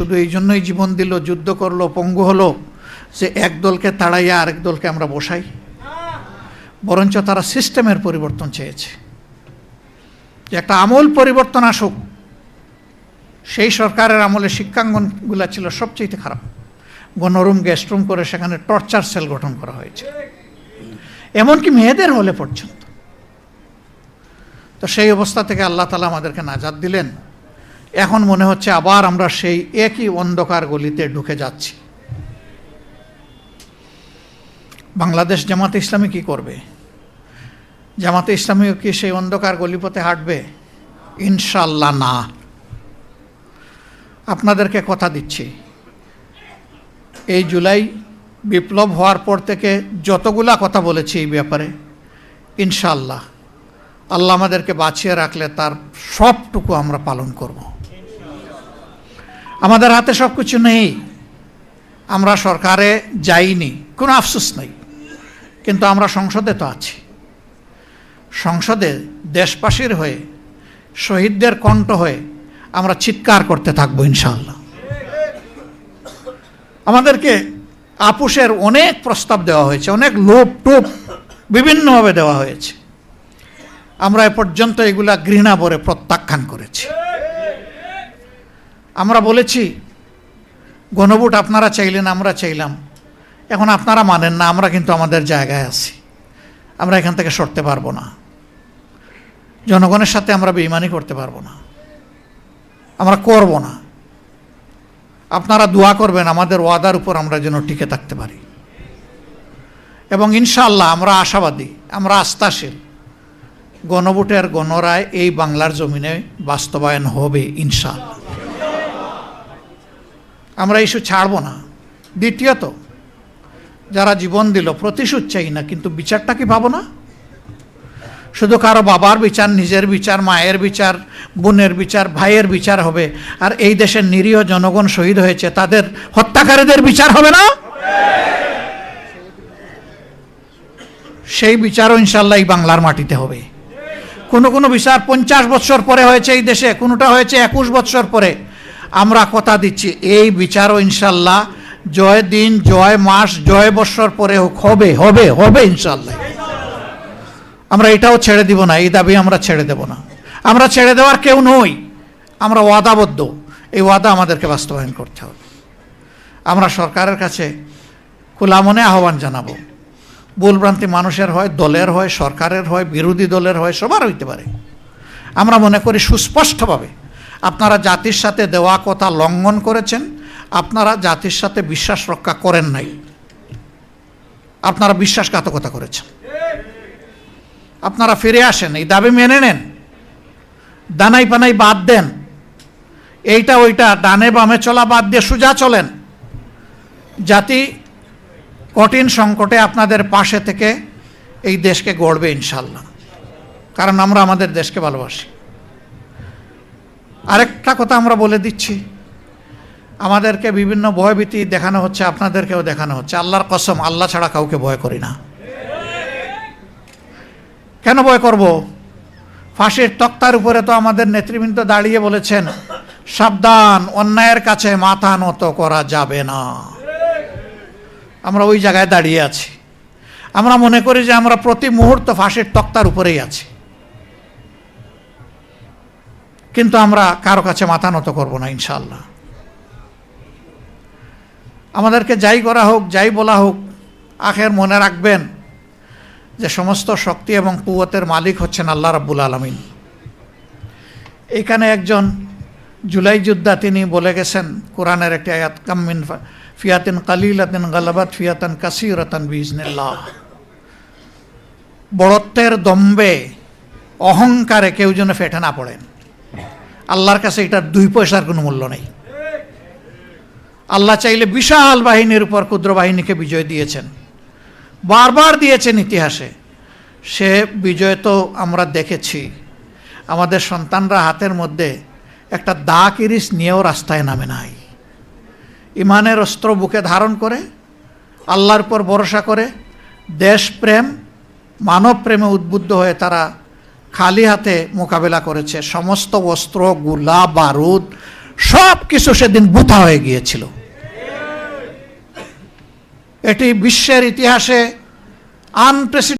শুধু এই জন্যই জীবন দিল, যুদ্ধ করলো, পঙ্গু হলো যে এক দলকে তাড়াইয়া আরেক দলকে আমরা বসাই? বরঞ্চ তারা সিস্টেমের পরিবর্তন চেয়েছে, যে একটা আমূল পরিবর্তন আসুক। সেই সরকারের আমলে শিক্ষাঙ্গনগুলো ছিল সবচেয়ে খারাপ, গণরুম গেস্টরুম করে সেখানে টর্চার সেল গঠন করা হয়েছে, এমনকি মেয়েদের হলে পর্যন্ত। তো সেই অবস্থা থেকে আল্লাহ তাআলা আমাদেরকে নাজাত দিলেন। এখন মনে হচ্ছে আবার আমরা সেই একই অন্ধকার গলিতে ঢুকে যাচ্ছি। বাংলাদেশ জামাতে ইসলামী কি করবে? জামাতে ইসলামীও কি সেই অন্ধকার গলিপথে হাঁটবে? ইনশাআল্লাহ না। আপনাদেরকে কথা দিচ্ছি, এই জুলাই বিপ্লব হওয়ার পর থেকে যতগুলা কথা বলেছি এই ব্যাপারে, ইনশাআল্লাহ আল্লাহ আমাদেরকে বাঁচিয়ে রাখলে তার সবটুকু আমরা পালন করব। আমাদের হাতে সব কিছু নেই, আমরা সরকারে যাইনি, কোনো আফসোস নেই, কিন্তু আমরা সংসদে তো আছি। সংসদে দেশবাসীর হয়ে, শহীদদের কণ্ঠ হয়ে আমরা চিৎকার করতে থাকবো ইনশাআল্লাহ। আমাদেরকে আপোষের অনেক প্রস্তাব দেওয়া হয়েছে, অনেক লোভ টোপ বিভিন্নভাবে দেওয়া হয়েছে, আমরা এ পর্যন্ত এগুলা ঘৃণা ভরে প্রত্যাখ্যান করেছি। আমরা বলেছি গণভোট আপনারা চাইলেন, আমরা চাইলাম, এখন আপনারা মানেন না, আমরা কিন্তু আমাদের জায়গায় আছি, আমরা এখান থেকে সরতে পারবো না। জনগণের সাথে আমরা বেঈমানি করতে পারবো না, আমরা করব না। আপনারা দোয়া করবেন আমাদের ওয়াদার উপর আমরা যেন টিকে থাকতে পারি, এবং ইনশাআল্লাহ আমরা আশাবাদী, আমরা আস্থাশীল, গণভোটের গণরায় এই বাংলার জমিনে বাস্তবায়ন হবে ইনশাআল্লাহ। আমরা ইস্যু ছাড়ব না। দ্বিতীয়ত, যারা জীবন দিল, প্রতিশোধ চাই না, কিন্তু বিচারটা কি পাবো না? শুধু কারো বাবার বিচার, নিজের বিচার, মায়ের বিচার, বোনের বিচার, ভাইয়ের বিচার হবে, আর এই দেশের নিরীহ জনগণ শহীদ হয়েছে তাদের হত্যাকারীদের বিচার হবে না? সেই বিচারও ইনশাআল্লাহ এই বাংলার মাটিতে হবে। কোনো বিচার 50 বছর পরে হয়েছে এই দেশে, কোনোটা হয়েছে 21 বছর পরে। আমরা কথা দিচ্ছি এই বিচারও ইনশাআল্লাহ জয় দিন, জয় মাস, জয় বছর পরে হবে হবে হবে ইনশাআল্লাহ। আমরা এটাও ছেড়ে দিব না, এই দাবি আমরা ছেড়ে দেব না। আমরা ছেড়ে দেওয়ার কেউ নই, আমরা ওয়াদাবদ্ধ, এই ওয়াদা আমাদেরকে বাস্তবায়ন করতে হবে। আমরা সরকারের কাছে খোলা মনে আহ্বান জানাবো, ভুলভ্রান্তি মানুষের হয়, দলের হয়, সরকারের হয়, বিরোধী দলের হয়, সবার হইতে পারে। আমরা মনে করি সুস্পষ্টভাবে আপনারা জাতির সাথে দেওয়া কথা লঙ্ঘন করেছেন, আপনারা জাতির সাথে বিশ্বাস রক্ষা করেন নাই, আপনারা বিশ্বাসঘাতকতা করেছেন। আপনারা ফিরে আসেন, এই দাবি মেনে নেন, দানাই পানাই বাদ দেন, এইটা ওইটা ডানে বামে চলা বাদ দিয়ে সোজা চলেন। জাতি কঠিন সংকটে আপনাদের পাশে থেকে এই দেশকে গড়বে ইনশাআল্লাহ, কারণ আমরা আমাদের দেশকে ভালোবাসি। আরেকটা কথা আমরা বলে দিচ্ছি, আমাদেরকে বিভিন্ন ভয়ভীতি দেখানো হচ্ছে, আপনাদেরকেও দেখানো হচ্ছে। আল্লাহর কসম, আল্লাহ ছাড়া কাউকে ভয় করি না। কেন ভয় করব? ফাঁসির তক্তার উপরে তো আমাদের নেতৃবৃন্দ দাঁড়িয়ে বলেছেন, সাবধান, অন্যায়ের কাছে মাথা নত করা যাবে না। আমরা ওই জায়গায় দাঁড়িয়ে আছি। আমরা মনে করি যে আমরা প্রতি মুহূর্ত ফাঁসির তক্তার উপরেই আছি, কিন্তু আমরা কারো কাছে মাথা নত করব না ইনশাআল্লাহ। আমাদেরকে যাই করা হোক, যাই বলা হোক, আখের মনে রাখবেন যে সমস্ত শক্তি এবং কুওয়াতের মালিক হচ্ছেন আল্লাহ রাব্বুল আলামিন। এখানে একজন জুলাই যোদ্ধা তিনি বলে গেছেন কোরআনের একটি আয়াত, কামিন ফিয়াতিন কালিলাতিন গালাবাত ফিয়াতান কাসীরাতান বিইজনিল্লাহ। বড়ত্বের দম্বে, অহংকারে কেউ যেন ফেটে না পড়েন। আল্লাহর কাছে এটার 2 পয়সার কোনো মূল্য নেই। আল্লাহ চাইলে বিশাল বাহিনীর উপর ক্ষুদ্র বাহিনীকে বিজয় দিয়েছেন, বারবার দিয়েছেন ইতিহাসে। সে বিজয় তো আমরা দেখেছি, আমাদের সন্তানরা হাতের মধ্যে একটা দা কিরিস নিয়েও রাস্তায় নামে নাই। ইমানের অস্ত্র বুকে ধারণ করে, আল্লাহর উপর ভরসা করে, দেশপ্রেম, মানব প্রেমে উদ্বুদ্ধ হয়ে তারা খালি হাতে মোকাবেলা করেছে। সমস্ত অস্ত্র, গোলা, বারুদ সব কিছু সেদিন বৃথা হয়ে গিয়েছিল। এটি বিশ্বের ইতিহাসে আনপ্রেসিডেন্টেড